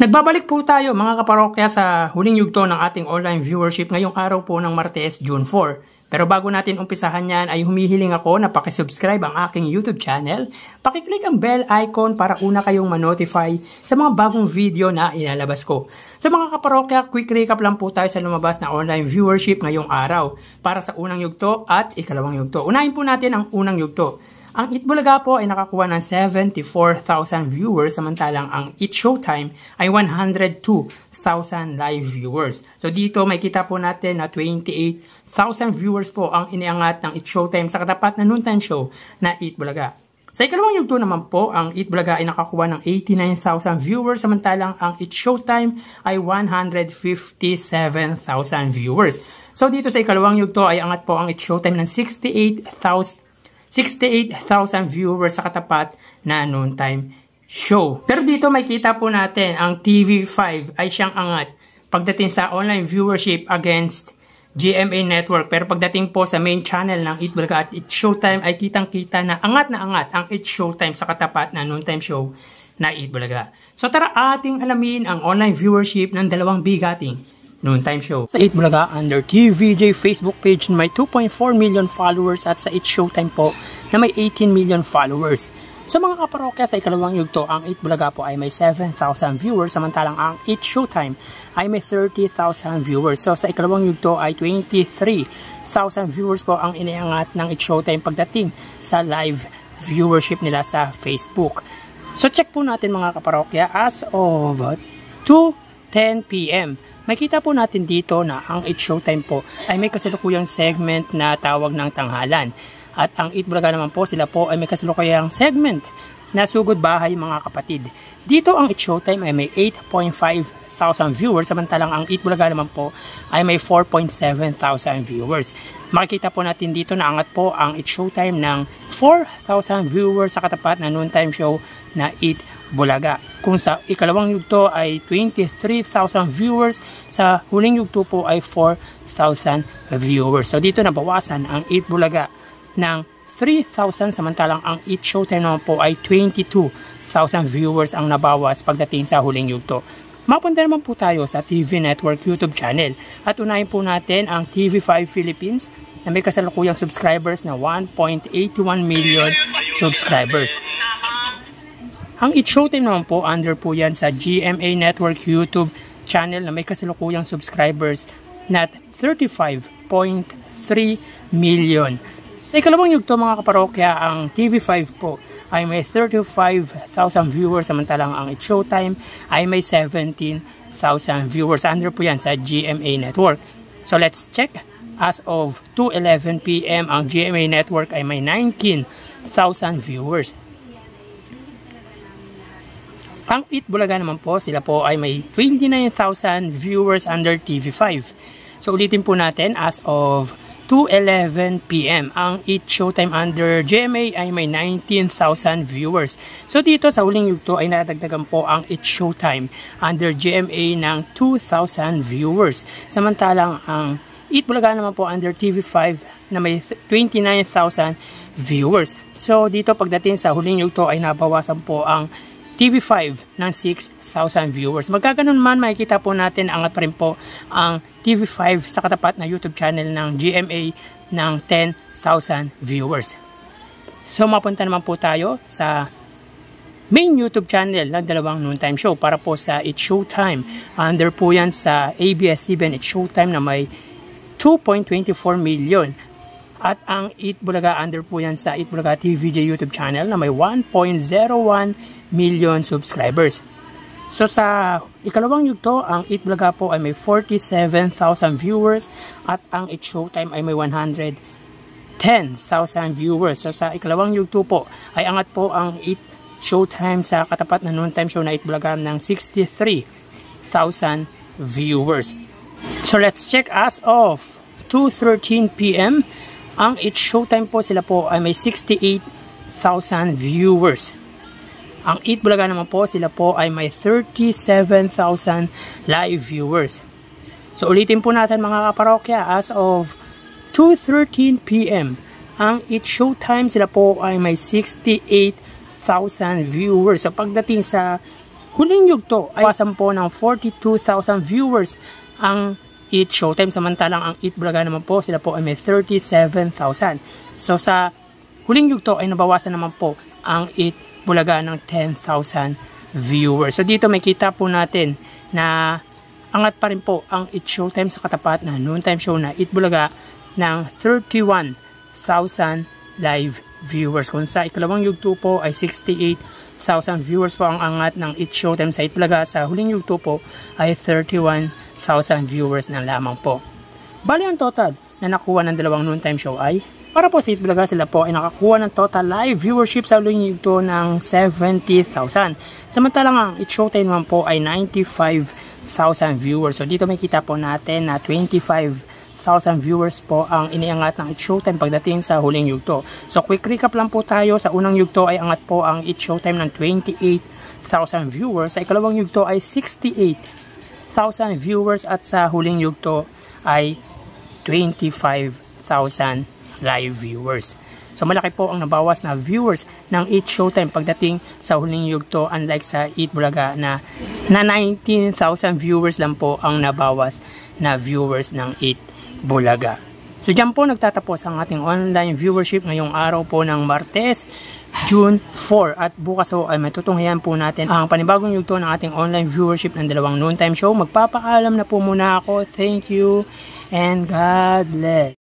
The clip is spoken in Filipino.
Nagbabalik po tayo mga kaparokya sa huling yugto ng ating online viewership ngayong araw po ng Martes, June 4. Pero bago natin umpisahan yan ay humihiling ako na pakisubscribe ang aking YouTube channel, pakiclick ang bell icon para una kayong ma-notify sa mga bagong video na ilalabas ko. Sa mga kaparokya, quick recap lang po tayo sa lumabas na online viewership ngayong araw para sa unang yugto at ikalawang yugto. Unahin po natin ang unang yugto. Ang Itbulaga po ay nakakuha ng 74,000 viewers samantalang ang It Showtime ay 102,000 live viewers. So dito may kita po natin na 28,000 viewers po ang iniangat ng It Showtime sa katapat na noontime show na Itbulaga. Sa ikalawang yugto naman po, ang Itbulaga ay nakakuha ng 89,000 viewers samantalang ang It Showtime ay 157,000 viewers. So dito sa ikalawang yugto ay angat po ang It Showtime ng 68,000 viewers sa katapat na noontime show. Pero dito may kita po natin ang TV5 ay siyang angat pagdating sa online viewership against GMA Network. Pero pagdating po sa main channel ng Itbulaga at It Showtime ay kitang-kita na angat ang It Showtime sa katapat na noontime show na Itbulaga. So tara ating alamin ang online viewership ng dalawang bigating noontime show. Sa Itbulaga under TVJ Facebook page na may 2.4 million followers at sa It Showtime po na may 18 million followers. So mga kaparokya, sa ikalawang yugto, ang Itbulaga po ay may 7,000 viewers samantalang ang It Showtime ay may 30,000 viewers. So sa ikalawang yugto ay 23,000 viewers po ang iniangat ng It Showtime pagdating sa live viewership nila sa Facebook. So check po natin mga kaparokya as of 2:10 PM. Makita po natin dito na ang It Showtime po ay may kasalukuyang segment na tawag ng tanghalan. At ang Itbulaga naman po, sila po ay may kasalukuyang segment na sugod bahay mga kapatid. Dito ang It Showtime ay may 8,500 viewers samantalang ang Itbulaga naman po ay may 4,700 viewers. Makikita po natin dito na angat po ang It Showtime ng 4,000 viewers sa katapat na noontime show na Itbulaga. Kung sa ikalawang yugto ay 23,000 viewers, sa huling yugto po ay 4,000 viewers. So dito nabawasan ang Itbulaga ng 3,000 samantalang ang It Showtime naman po ay 22,000 viewers ang nabawas pagdating sa huling yugto. Mapunta naman po tayo sa TV Network YouTube channel at unahin po natin ang TV5 Philippines na may kasalukuyang subscribers na 1.81 million subscribers. Ang It Showtime naman po, under po yan sa GMA Network YouTube channel na may kasalukuyang subscribers na 35.3 million. Sa ikalawang yugto mga kaparokya, ang TV5 po ay may 35,000 viewers samantalang ang It Showtime ay may 17,000 viewers. Under po yan sa GMA Network. So let's check. As of 2:11 PM, ang GMA Network ay may 19,000 viewers. Ang Itbulaga naman po, sila po ay may 29,000 viewers under TV5. So ulitin po natin, as of 2:11 PM, ang It Showtime under GMA ay may 19,000 viewers. So dito sa huling yugto ay nadagdagan po ang It Showtime under GMA ng 2,000 viewers. Samantalang ang Itbulaga naman po under TV5 na may 29,000 viewers. So dito pagdating sa huling yugto ay nabawasan po ang TV5 ng 6,000 viewers. Magkaganon man, makikita po natin angat pa rin po ang TV5 sa katapat na YouTube channel ng GMA ng 10,000 viewers. So mapunta naman po tayo sa main YouTube channel ng dalawang noontime show para po sa It Showtime. Under po yan sa ABS-CBN It Showtime na may 2.24 million. At ang Itbulaga, under po yan sa Itbulaga TVJ YouTube channel na may 1.01 million subscribers. So sa ikalawang yugto, ang Itbulaga po ay may 47,000 viewers at ang It Showtime ay may 110,000 viewers. So sa ikalawang yugto po ay angat po ang It Showtime sa katapat na noontime show na Itbulaga ng 63,000 viewers. So let's check as of 2:13 PM. Ang It Showtime po, sila po ay may 68,000 viewers. Ang Itbulaga naman po, sila po ay may 37,000 live viewers. So ulitin po natin mga kaparokya, as of 2:13 PM, ang It Showtime, sila po ay may 68,000 viewers. So pagdating sa huling yugto ay wasan po ng 42,000 viewers ang Eat Showtime, samantalang ang Eat Bulaga naman po, sila po ay may 37,000. So sa huling yugto ay nabawasan naman po ang Eat Bulaga ng 10,000 viewers. So dito may kita po natin na angat pa rin po ang Eat Showtime sa katapat na noontime show na Eat Bulaga ng 31,000 live viewers. Kung sa ikalawang yugto po ay 68,000 viewers po ang angat ng Eat Showtime sa Eat Bulaga, sa huling yugto po ay 31,000 viewers na lamang po. Bali ang total na nakuha ng dalawang noontime show ay, para po sa Eat Bulaga, sila po ay nakakuha ng total live viewership sa huling yugto ng 70,000. Samantalang ang Eat Showtime naman po ay 95,000 viewers. So dito may kita po natin na 25,000 viewers po ang iniangat ng Eat Showtime pagdating sa huling yugto. So quick recap lang po tayo. Sa unang yugto ay angat po ang Eat Showtime ng 28,000 viewers. Sa ikalawang yugto ay 68,000 viewers at sa huling yugto ay 25,000 live viewers. So malaki po ang nabawas na viewers ng Eat Showtime pagdating sa huling yugto, unlike sa Eat Bulaga na 19,000 viewers lang po ang nabawas na viewers ng Eat Bulaga. So dyan po nagtatapos ang ating online viewership ngayong araw po ng Martes, June 4, at bukas po ay matutunghayan po natin ang panibagong yugto ng ating online viewership ng dalawang noontime show. Magpapaalam na po muna ako. Thank you and God bless.